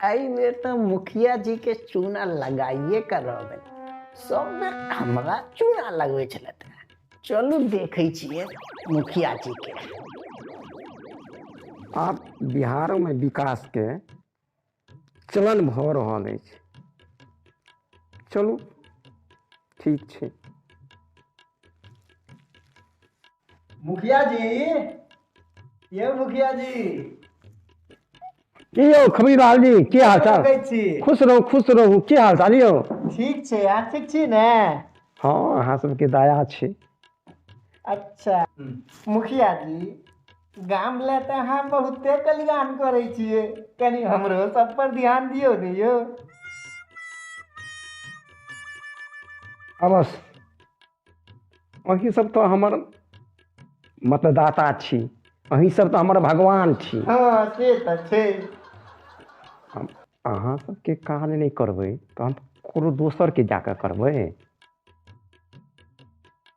आई बेर तो मुखिया जी के चूना लगाइए कर सब बेर हमरा चूना लगवे छलत। चलू देखे छिए मुखिया जी के। आप बिहार में विकास के चलन भ रहल अछि। चलू ठीक छै। मुखिया जी, ये मुखिया जी की यौ खबरीलाल जी, की हाल चाल? खुश रहू की हाल चाल यौ? ठीक छै, अहाँ ठीक छी ने? हाँ, अहाँ सबके दया छै। अच्छा मुखिया जी, गाम ले तो अहाँ बहुते कल्याण करे छिए, कनी हमरो सब पर ध्यान दियो ने यो। अवश्य, अहीं सब तो हमर मतदाता छी, अहीं सब तो हमर भगवान छी। हाँ से तो छै। हम अहाँ सबके काज नहीं करबै तो हम कोनो दोसर के जाकर करबै।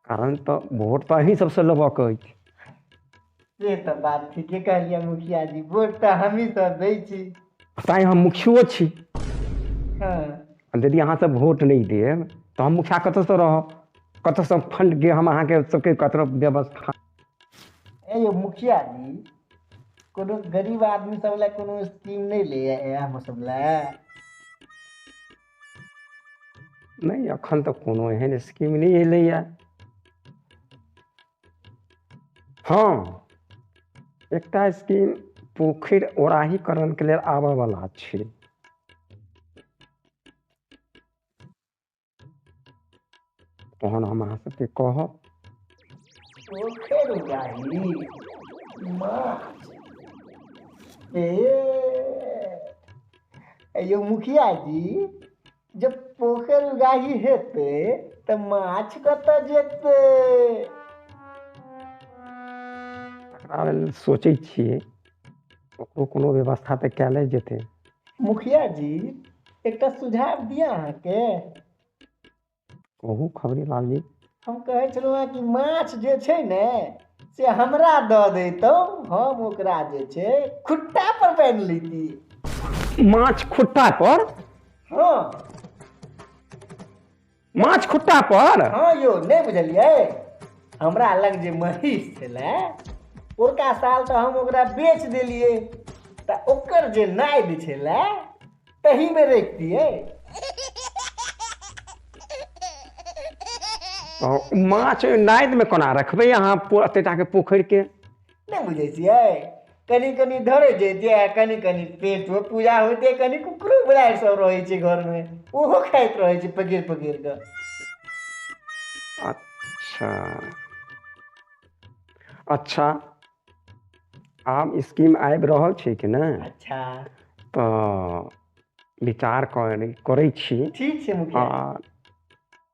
कारण तो वोट तो अहीं सबसे लेबऽ के अछि। से तो बात ठीके कहलिए मुखिया जी, वोट तो हम ही सब दै छी। ताई हम मुखियो छी। हाँ। यदि अहाँ सब वोट नहीं देब तो हम मुखिया कतऽ से रहब? कतऽ से फंड के हम अहाँ के सबके कतऽ व्यवस्था? ए यो मुखिया जी, कोनो गरीब आदमी सब ला कोनो स्कीम नहीं ले हम सब ला? नहीं, अखन तो कोनो एहन स्कीम नहीं एलैया। हाँ, एकटा स्कीम पोखरि ओराहीकरण के लेल आबऽ वाला छै। तहन हम अहाँ सबके कहब। पोखर उगाही माछ, यो मुखिया जी, जब पोखर उगाही हेते तो माछ कतऽ जेते? एकरा लेल सोचै छियै, ओकरो कोनो व्यवस्था तऽ कैले जेतै। मुखिया जी, एकटा सुझाव दिया अहाँ के। कहू खबरीलाल जी। हम कहै छलहुँ हैं कि माछ जे छै ने से हमरा दऽ दैतौ, हम ओकरा जे छै खुट्टा पर बांधि लैती। माछ खुट्टा पर? हाँ। माछ खुट्टा पर? हाँ यौ, नहीं बुझलिए? हमरा लग जे महीष छलै, ओरका साल तो हम ओकरा बेच देलिए, तो ओकर जे नाद छलै तही में रखतिए। माछ नाद में कोना रखबै अहाँ एतेटा के पोखरि के? नहीं बुझे छिए? कनी कनी धरे जैतिए, कनी कनी पेटो पूजा होते, कनी कुकरो बुलाय सब रहे छै घर में, ओहो खाइत रहे छै पकड़ पकड़ के। अच्छा अच्छा, आब स्कीम आबि रहल छै कि ने? अच्छा, तो विचार करै छी। ठीक छै मुखिया।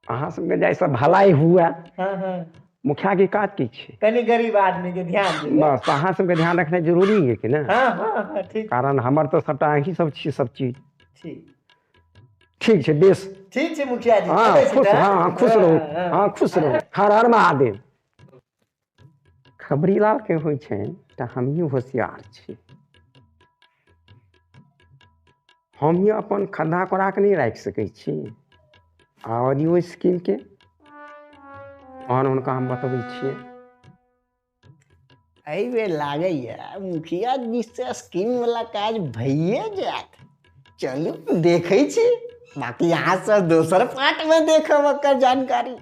अहाँ सबके जैसे भलाई हुए। हाँ हाँ। मुखिया के काज की छै? कनी गरीब आदमी के ध्यान देबै। बस अहाँ सबके ध्यान रखनाइ जरूरी है कि ने? हाँ हाँ हाँ, ठीक। कारण हमर तो सबटा अहीं सब छी, सब चीज। ठीक छै, बेस। ठीक छै मुखिया जी। हाँ खुश, हाँ खुश रहू, हाँ खुश रहू। हर हर महादेव। खबरीलाल के होइ छै तऽ हमही होशियार छी। हम ही अपन खद्धा कोड़ा के नहीं राखि सकै छी। आ स्कीम के तहन हुनका हम बतबै छियै। एहि बेर लागैए मुखिया जी से स्कीम वाला काज भइए जायत। चलू देखै छी, बाकी अहाँ सब दोसर पार्ट में देखब ओकर जानकारी।